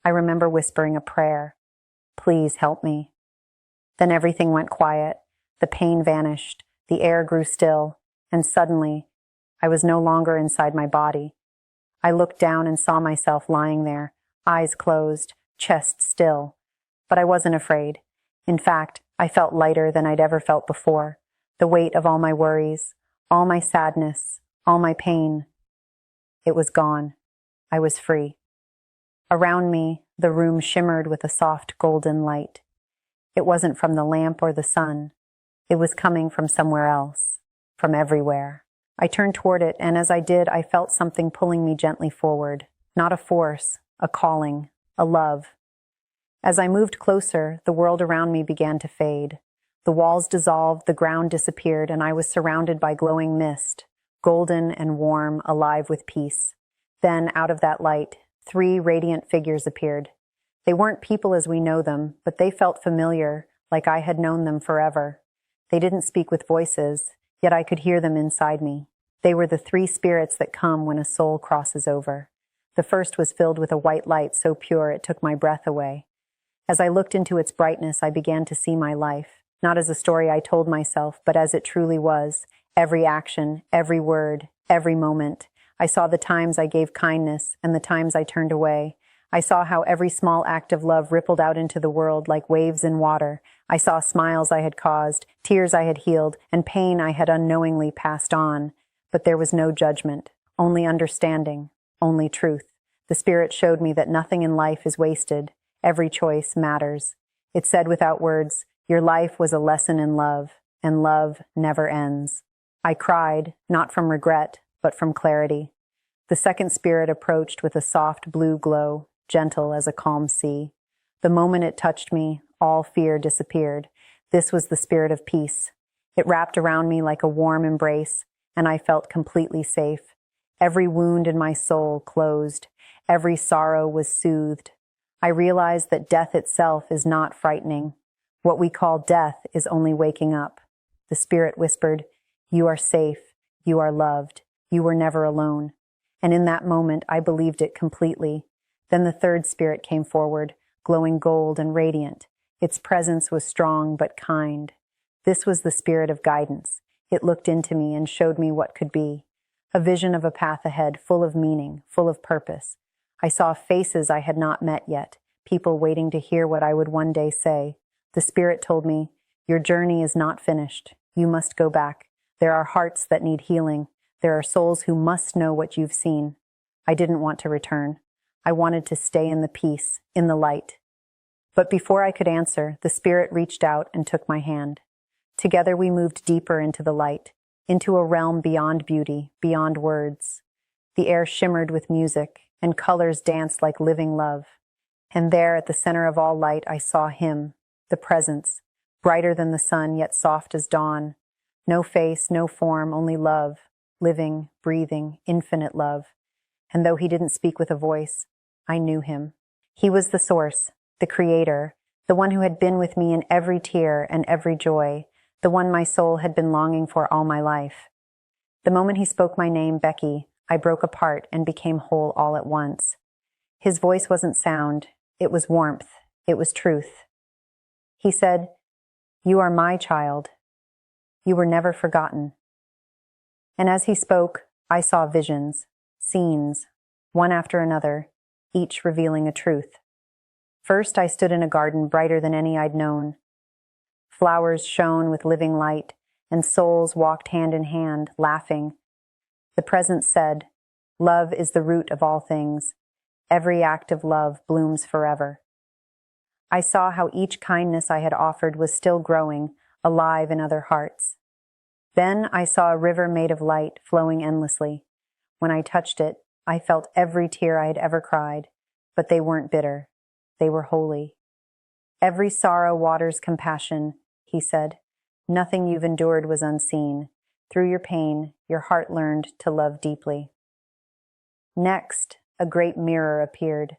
I remember whispering a prayer. Please help me. Then everything went quiet. The pain vanished. The air grew still. And suddenly, I was no longer inside my body. I looked down and saw myself lying there, eyes closed, chest still. But I wasn't afraid. In fact, I felt lighter than I'd ever felt before. The weight of all my worries, all my sadness, all my pain. It was gone. I was free. Around me, the room shimmered with a soft golden light. It wasn't from the lamp or the sun. It was coming from somewhere else, from everywhere. I turned toward it, and as I did, I felt something pulling me gently forward. Not a force, a calling, a love. As I moved closer, the world around me began to fade. The walls dissolved, the ground disappeared, and I was surrounded by glowing mist, golden and warm, alive with peace. Then, out of that light, 3 radiant figures appeared. They weren't people as we know them, but they felt familiar, like I had known them forever. They didn't speak with voices, yet I could hear them inside me. They were the 3 spirits that come when a soul crosses over. The first was filled with a white light so pure it took my breath away. As I looked into its brightness, I began to see my life, not as a story I told myself, but as it truly was. Every action, every word, every moment. I saw the times I gave kindness and the times I turned away. I saw how every small act of love rippled out into the world like waves in water. I saw smiles I had caused, tears I had healed, and pain I had unknowingly passed on. But there was no judgment, only understanding, only truth. The Spirit showed me that nothing in life is wasted. Every choice matters. It said without words, your life was a lesson in love, and love never ends. I cried, not from regret, but from clarity. The second spirit approached with a soft blue glow, gentle as a calm sea. The moment it touched me, all fear disappeared. This was the spirit of peace. It wrapped around me like a warm embrace, and I felt completely safe. Every wound in my soul closed. Every sorrow was soothed. I realized that death itself is not frightening. What we call death is only waking up. The spirit whispered, "You are safe. You are loved. You were never alone." And in that moment, I believed it completely. Then the third spirit came forward, glowing gold and radiant. Its presence was strong but kind. This was the spirit of guidance. It looked into me and showed me what could be. A vision of a path ahead, full of meaning, full of purpose. I saw faces I had not met yet, people waiting to hear what I would one day say. The spirit told me, "Your journey is not finished. You must go back. There are hearts that need healing. There are souls who must know what you've seen." I didn't want to return. I wanted to stay in the peace, in the light. But before I could answer, the spirit reached out and took my hand. Together we moved deeper into the light, into a realm beyond beauty, beyond words. The air shimmered with music, and colors danced like living love. And there, at the center of all light, I saw him, the presence, brighter than the sun, yet soft as dawn. No face, no form, only love, living, breathing, infinite love. And though he didn't speak with a voice, I knew him. He was the source, the creator, the one who had been with me in every tear and every joy, the one my soul had been longing for all my life. The moment he spoke my name, Becky, I broke apart and became whole all at once. His voice wasn't sound, it was warmth, it was truth. He said, "You are my child. You were never forgotten." And as he spoke, I saw visions, scenes, one after another, each revealing a truth. First, I stood in a garden brighter than any I'd known. Flowers shone with living light, and souls walked hand in hand, laughing. The presence said, "Love is the root of all things. Every act of love blooms forever." I saw how each kindness I had offered was still growing, alive in other hearts. Then I saw a river made of light flowing endlessly. When I touched it, I felt every tear I had ever cried, but they weren't bitter. They were holy. "Every sorrow waters compassion," he said. "Nothing you've endured was unseen. Through your pain, your heart learned to love deeply." Next, a great mirror appeared.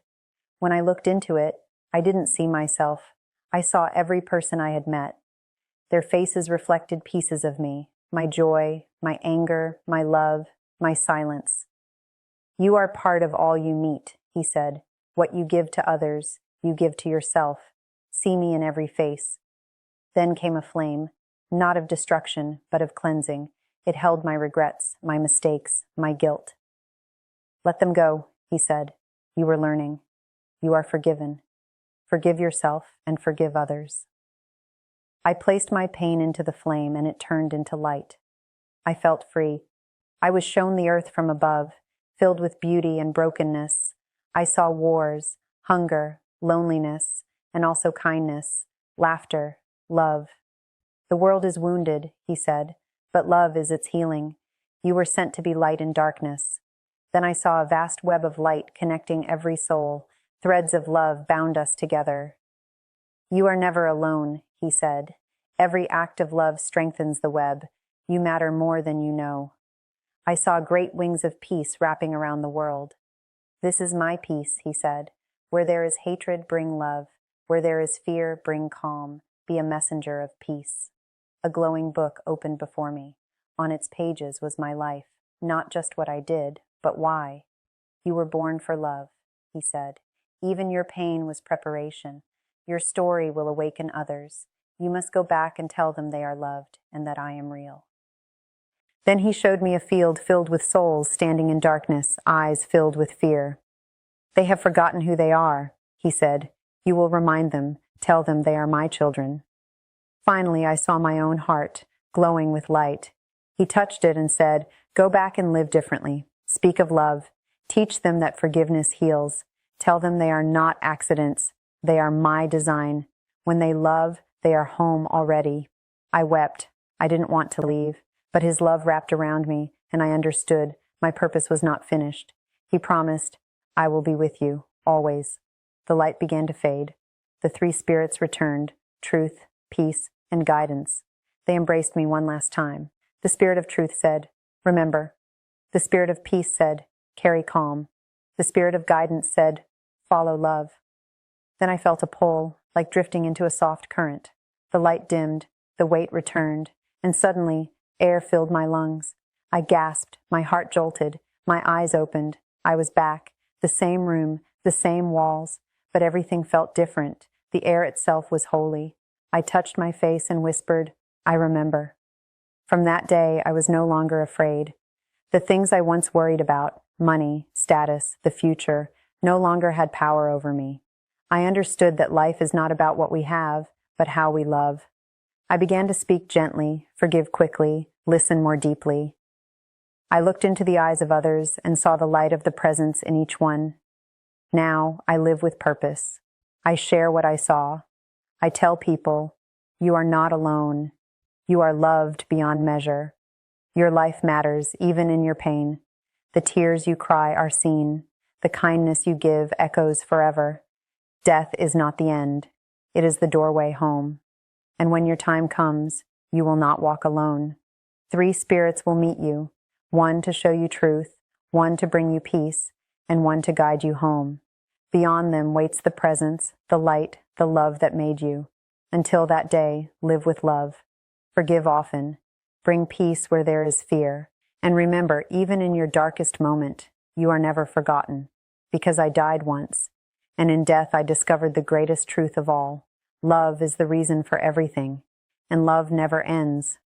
When I looked into it, I didn't see myself. I saw every person I had met. Their faces reflected pieces of me, my joy, my anger, my love, my silence. "You are part of all you meet," he said. What you give to others, you give to yourself. See me in every face. Then came a flame, not of destruction, but of cleansing. It held my regrets, my mistakes, my guilt. Let them go, he said. You are learning. You are forgiven. Forgive yourself and forgive others. I placed my pain into the flame and it turned into light. I felt free. I was shown the earth from above, filled with beauty and brokenness. I saw wars, hunger, loneliness, and also kindness, laughter, love. The world is wounded, he said, but love is its healing. You were sent to be light in darkness. Then I saw a vast web of light connecting every soul. Threads of love bound us together. You are never alone, he said. Every act of love strengthens the web. You matter more than you know. I saw great wings of peace wrapping around the world. This is my peace, he said. Where there is hatred, bring love. Where there is fear, bring calm. Be a messenger of peace. A glowing book opened before me. On its pages was my life, not just what I did, but why. You were born for love, he said. Even your pain was preparation. Your story will awaken others. You must go back and tell them they are loved and that I am real. Then he showed me a field filled with souls standing in darkness, eyes filled with fear. They have forgotten who they are, he said. You will remind them, tell them they are my children. Finally, I saw my own heart, glowing with light. He touched it and said, go back and live differently. Speak of love. Teach them that forgiveness heals. Tell them they are not accidents. They are my design. When they love, they are home already. I wept. I didn't want to leave, but his love wrapped around me, and I understood my purpose was not finished. He promised, I will be with you, always. The light began to fade. The three spirits returned, truth, peace, and guidance. They embraced me one last time. The spirit of truth said, remember. The spirit of peace said, carry calm. The spirit of guidance said, follow love. Then I felt a pull, like drifting into a soft current. The light dimmed, the weight returned, and suddenly air filled my lungs. I gasped, my heart jolted, my eyes opened. I was back, the same room, the same walls, but everything felt different. The air itself was holy. I touched my face and whispered, I remember. From that day, I was no longer afraid. The things I once worried about, money, status, the future, no longer had power over me. I understood that life is not about what we have, but how we love. I began to speak gently, forgive quickly, listen more deeply. I looked into the eyes of others and saw the light of the presence in each one. Now I live with purpose. I share what I saw. I tell people, you are not alone. You are loved beyond measure. Your life matters, even in your pain. The tears you cry are seen. The kindness you give echoes forever. Death is not the end. It is the doorway home. And when your time comes, you will not walk alone. Three spirits will meet you, one to show you truth, one to bring you peace, and one to guide you home. Beyond them waits the presence, the light, the love that made you. Until that day, live with love. Forgive often. Bring peace where there is fear. And remember, even in your darkest moment, you are never forgotten. Because I died once, and in death I discovered the greatest truth of all. Love is the reason for everything, and love never ends,